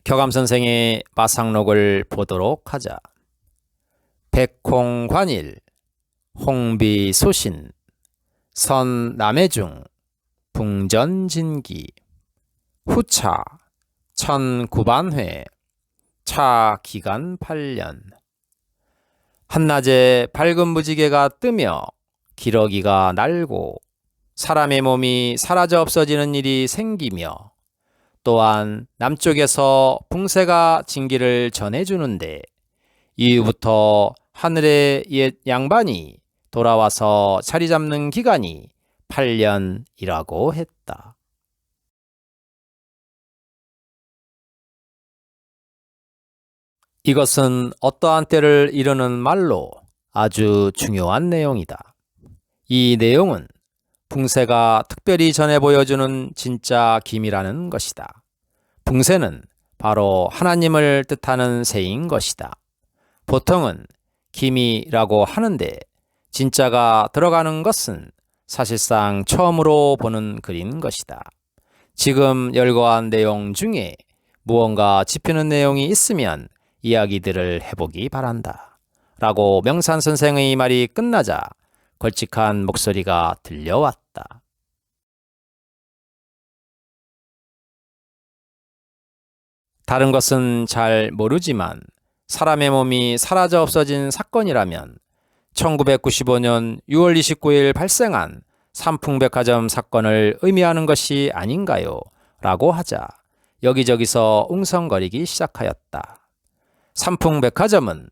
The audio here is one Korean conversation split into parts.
교감선생의 마상록을 보도록 하자. 백홍관일, 홍비소신, 선남해중, 붕전진기, 후차, 천구반회, 차기간 8년. 한낮에 밝은 무지개가 뜨며 기러기가 날고 사람의 몸이 사라져 없어지는 일이 생기며 또한 남쪽에서 붕세가 진기를 전해주는데 이후부터 하늘의 옛 양반이 돌아와서 자리 잡는 기간이 8년이라고 했다. 이것은 어떠한 때를 이르는 말로 아주 중요한 내용이다. 이 내용은 붕세가 특별히 전해 보여주는 진짜 기미라는 것이다. 붕세는 바로 하나님을 뜻하는 새인 것이다. 보통은 기미라고 하는데 진짜가 들어가는 것은 사실상 처음으로 보는 글인 것이다. 지금 열거한 내용 중에 무언가 짚히는 내용이 있으면 이야기들을 해보기 바란다. 라고 명산 선생의 말이 끝나자 걸칙한 목소리가 들려왔다. 다른 것은 잘 모르지만 사람의 몸이 사라져 없어진 사건이라면 1995년 6월 29일 발생한 삼풍백화점 사건을 의미하는 것이 아닌가요? 라고 하자 여기저기서 웅성거리기 시작하였다. 삼풍백화점은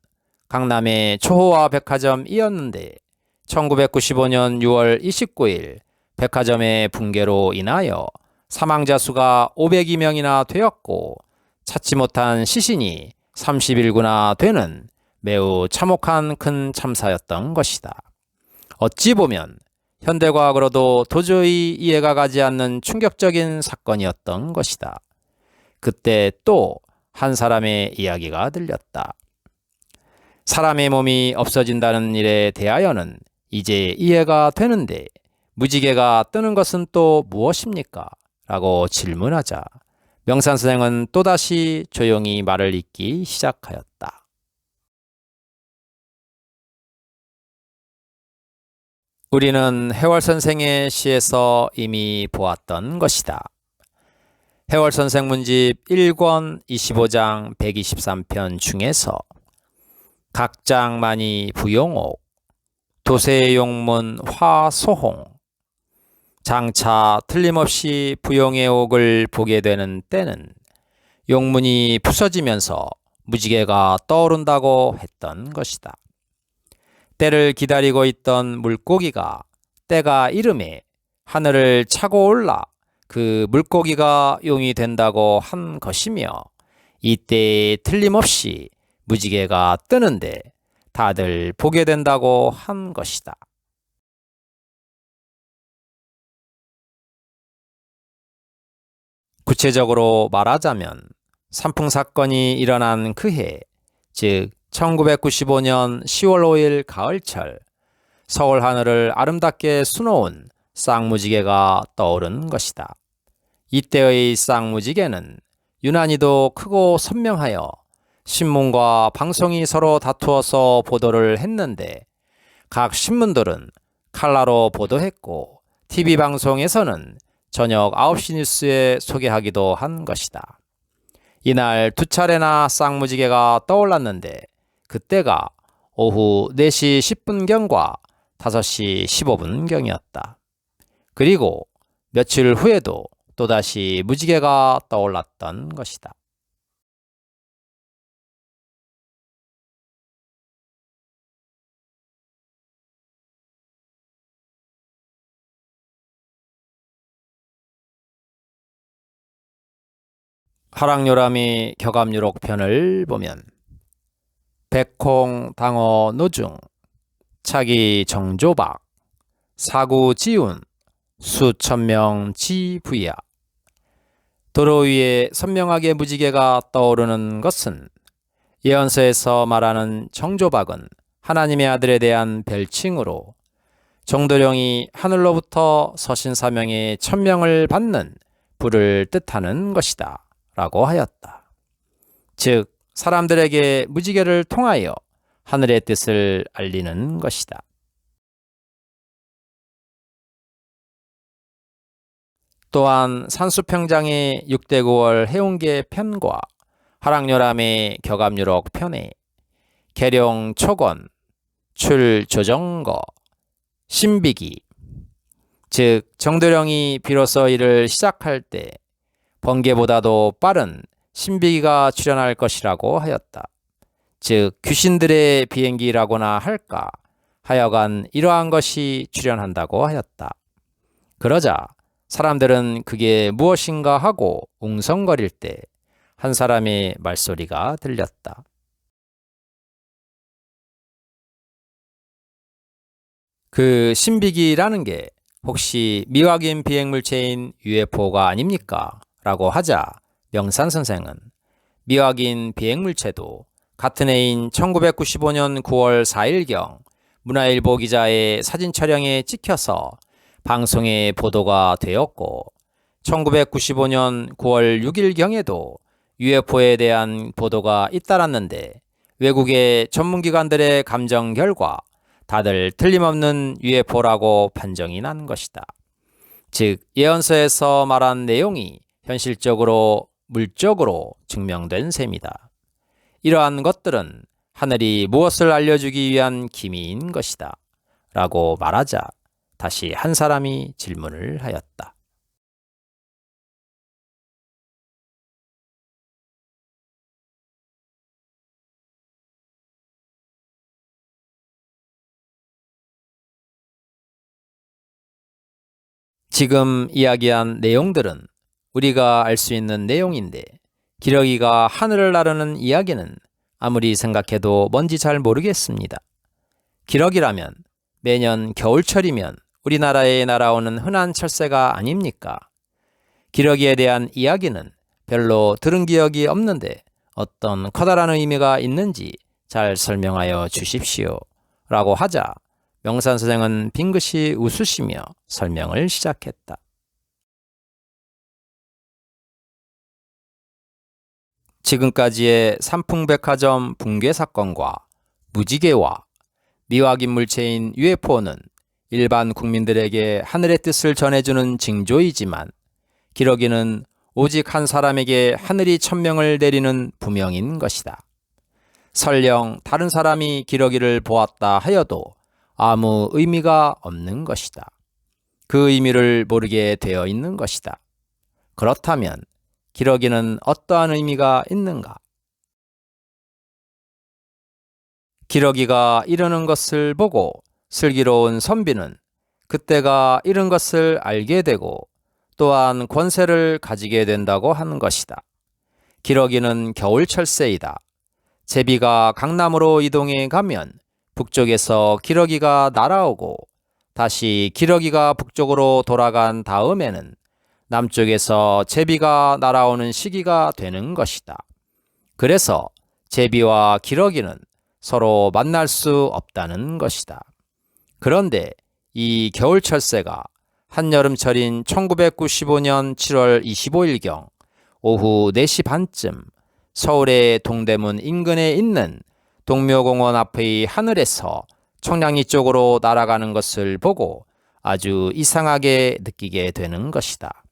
강남의 초호화 백화점이었는데 1995년 6월 29일 백화점의 붕괴로 인하여 사망자 수가 502명이나 되었고 찾지 못한 시신이 31구나 되는 매우 참혹한 큰 참사였던 것이다. 어찌 보면 현대과학으로도 도저히 이해가 가지 않는 충격적인 사건이었던 것이다. 그때 또 한 사람의 이야기가 들렸다. 사람의 몸이 없어진다는 일에 대하여는 이제 이해가 되는데 무지개가 뜨는 것은 또 무엇입니까? 라고 질문하자 명산 선생은 또다시 조용히 말을 잇기 시작하였다. 우리는 해월 선생의 시에서 이미 보았던 것이다. 해월 선생 문집 1권 25장 123편 중에서 각장만이 부용옥, 도세용문 화소홍, 장차 틀림없이 부용의 옥을 보게 되는 때는 용문이 부서지면서 무지개가 떠오른다고 했던 것이다. 때를 기다리고 있던 물고기가 때가 이름에 하늘을 차고 올라 그 물고기가 용이 된다고 한 것이며 이때에 틀림없이 무지개가 뜨는데 다들 보게 된다고 한 것이다. 구체적으로 말하자면 삼풍사건이 일어난 그해, 즉 1995년 10월 5일 가을철 서울 하늘을 아름답게 수놓은 쌍무지개가 떠오른 것이다. 이때의 쌍무지개는 유난히도 크고 선명하여 신문과 방송이 서로 다투어서 보도를 했는데 각 신문들은 칼라로 보도했고 TV방송에서는 저녁 9시 뉴스에 소개하기도 한 것이다. 이날 두 차례나 쌍무지개가 떠올랐는데 그때가 오후 4시 10분경과 5시 15분경이었다. 그리고 며칠 후에도 또다시 무지개가 떠올랐던 것이다. 화랑요람이 교감유록편을 보면 백홍 당어 노중, 차기 정조박, 사구지운, 수천명 지부야. 도로 위에 선명하게 무지개가 떠오르는 것은 예언서에서 말하는 정조박은 하나님의 아들에 대한 별칭으로 정도령이 하늘로부터 서신사명의 천명을 받는 불을 뜻하는 것이다 라고 하였다. 즉 사람들에게 무지개를 통하여 하늘의 뜻을 알리는 것이다. 또한 산수평장의 6대 9월 해운계 편과 하락요람의 격압유록 편에 계룡 촉원, 출조정거, 신비기, 즉 정도령이 비로소 일을 시작할 때 번개보다도 빠른 신비기가 출현할 것이라고 하였다. 즉 귀신들의 비행기라고나 할까 하여간 이러한 것이 출현한다고 하였다. 그러자 사람들은 그게 무엇인가 하고 웅성거릴 때 한 사람의 말소리가 들렸다. 그 신비기라는 게 혹시 미확인 비행물체인 UFO가 아닙니까? 라고 하자 명산 선생은 미확인 비행물체도 같은 해인 1995년 9월 4일경 문화일보 기자의 사진 촬영에 찍혀서 방송에 보도가 되었고 1995년 9월 6일경에도 UFO에 대한 보도가 잇따랐는데 외국의 전문기관들의 감정 결과 다들 틀림없는 UFO라고 판정이 난 것이다. 즉 예언서에서 말한 내용이 현실적으로 물적으로 증명된 셈이다. 이러한 것들은 하늘이 무엇을 알려주기 위한 기미인 것이다. 라고 말하자 다시 한 사람이 질문을 하였다. 지금 이야기한 내용들은 우리가 알 수 있는 내용인데 기러기가 하늘을 나르는 이야기는 아무리 생각해도 뭔지 잘 모르겠습니다. 기러기라면 매년 겨울철이면 우리나라에 날아오는 흔한 철새가 아닙니까? 기러기에 대한 이야기는 별로 들은 기억이 없는데 어떤 커다란 의미가 있는지 잘 설명하여 주십시오. 라고 하자 명산 선생은 빙긋이 웃으시며 설명을 시작했다. 지금까지의 삼풍백화점 붕괴 사건과 무지개와 미확인 물체인 UFO는 일반 국민들에게 하늘의 뜻을 전해주는 징조이지만 기러기는 오직 한 사람에게 하늘이 천명을 내리는 부명인 것이다. 설령 다른 사람이 기러기를 보았다 하여도 아무 의미가 없는 것이다. 그 의미를 모르게 되어 있는 것이다. 그렇다면 기러기는 어떠한 의미가 있는가? 기러기가 이르는 것을 보고 슬기로운 선비는 그때가 이른 것을 알게 되고 또한 권세를 가지게 된다고 하는 것이다. 기러기는 겨울철새이다. 제비가 강남으로 이동해 가면 북쪽에서 기러기가 날아오고 다시 기러기가 북쪽으로 돌아간 다음에는 남쪽에서 제비가 날아오는 시기가 되는 것이다. 그래서 제비와 기러기는 서로 만날 수 없다는 것이다. 그런데 이 겨울철새가 한여름철인 1995년 7월 25일경 오후 4시 반쯤 서울의 동대문 인근에 있는 동묘공원 앞의 하늘에서 청량리 쪽으로 날아가는 것을 보고 아주 이상하게 느끼게 되는 것이다.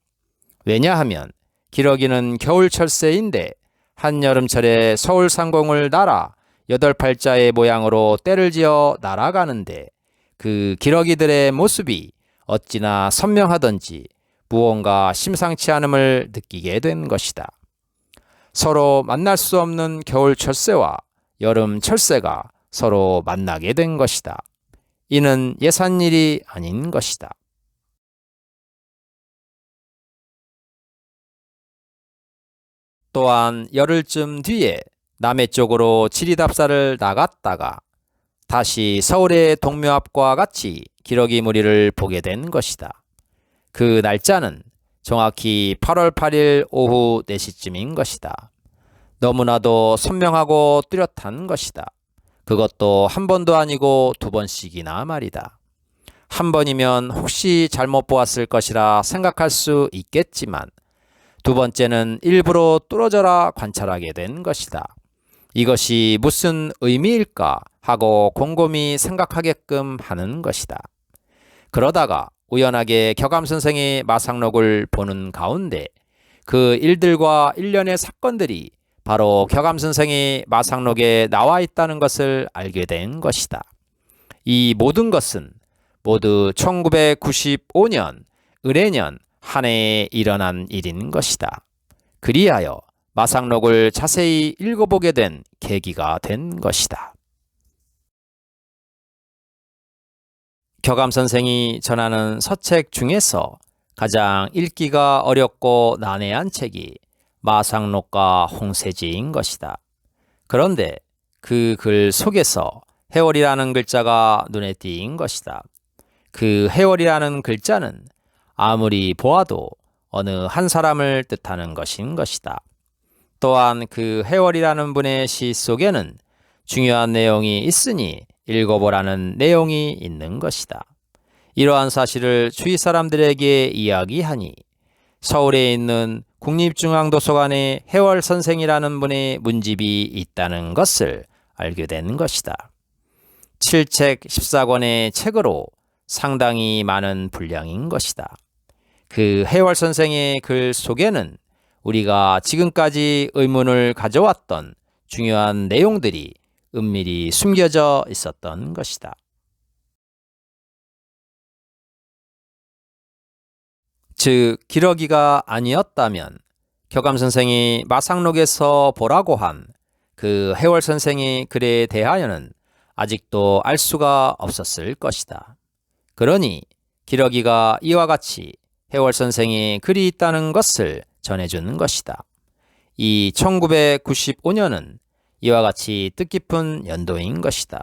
왜냐하면 기러기는 겨울철새인데 한여름철에 서울 상공을 날아 8팔자의 모양으로 때를 지어 날아가는데 그 기러기들의 모습이 어찌나 선명하던지 무언가 심상치 않음을 느끼게 된 것이다. 서로 만날 수 없는 겨울철새와 여름철새가 서로 만나게 된 것이다. 이는 예산일이 아닌 것이다. 또한 열흘쯤 뒤에 남해 쪽으로 지리답사를 나갔다가 다시 서울의 동묘 앞과 같이 기러기 무리를 보게 된 것이다. 그 날짜는 정확히 8월 8일 오후 4시쯤인 것이다. 너무나도 선명하고 뚜렷한 것이다. 그것도 한 번도 아니고 2번씩이나 말이다. 한 번이면 혹시 잘못 보았을 것이라 생각할 수 있겠지만 두 번째는 일부러 뚫어져라 관찰하게 된 것이다. 이것이 무슨 의미일까 하고 곰곰이 생각하게끔 하는 것이다. 그러다가 우연하게 격암 선생의 마상록을 보는 가운데 그 일들과 일련의 사건들이 바로 격암 선생의 마상록에 나와 있다는 것을 알게 된 것이다. 이 모든 것은 모두 1995년 을해년 한 해에 일어난 일인 것이다. 그리하여 마상록을 자세히 읽어보게 된 계기가 된 것이다. 격암 선생이 전하는 서책 중에서 가장 읽기가 어렵고 난해한 책이 마상록과 홍세지인 것이다. 그런데 그 글 속에서 해월이라는 글자가 눈에 띄인 것이다. 그 해월이라는 글자는 아무리 보아도 어느 한 사람을 뜻하는 것인 것이다. 또한 그 해월이라는 분의 시 속에는 중요한 내용이 있으니 읽어보라는 내용이 있는 것이다. 이러한 사실을 주위 사람들에게 이야기하니 서울에 있는 국립중앙도서관에 해월 선생이라는 분의 문집이 있다는 것을 알게 된 것이다. 7책 14권의 책으로 상당히 많은 분량인 것이다. 그 해월 선생의 글 속에는 우리가 지금까지 의문을 가져왔던 중요한 내용들이 은밀히 숨겨져 있었던 것이다. 즉, 기러기가 아니었다면 격암 선생이 마상록에서 보라고 한 그 해월 선생의 글에 대하여는 아직도 알 수가 없었을 것이다. 그러니 기러기가 이와 같이 해월 선생의 글이 있다는 것을 전해주는 것이다. 이 1995년은 이와 같이 뜻깊은 연도인 것이다.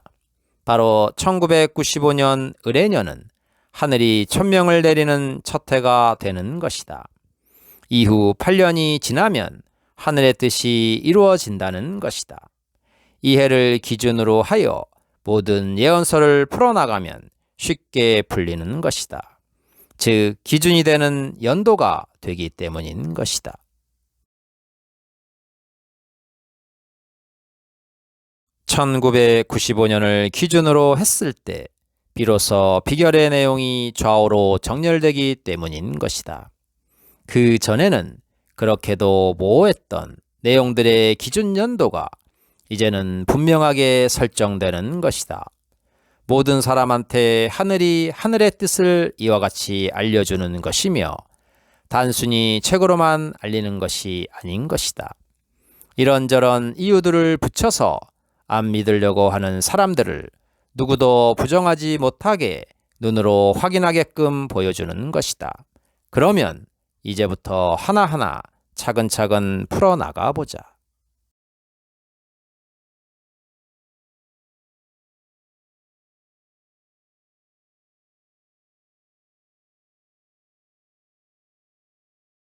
바로 1995년 을해년은 하늘이 천명을 내리는 첫 해가 되는 것이다. 이후 8년이 지나면 하늘의 뜻이 이루어진다는 것이다. 이 해를 기준으로 하여 모든 예언서를 풀어나가면 쉽게 풀리는 것이다. 즉, 기준이 되는 연도가 되기 때문인 것이다. (1995년을) 기준으로 했을 때 비로소 비결의 내용이 좌우로 정렬되기 때문인 것이다. 그 전에는 그렇게도 모호했던 내용들의 기준 연도가 이제는 분명하게 설정되는 것이다. 모든 사람한테 하늘이 하늘의 뜻을 이와 같이 알려주는 것이며 단순히 책으로만 알리는 것이 아닌 것이다. 이런저런 이유들을 붙여서 안 믿으려고 하는 사람들을 누구도 부정하지 못하게 눈으로 확인하게끔 보여주는 것이다. 그러면 이제부터 하나하나 차근차근 풀어나가 보자.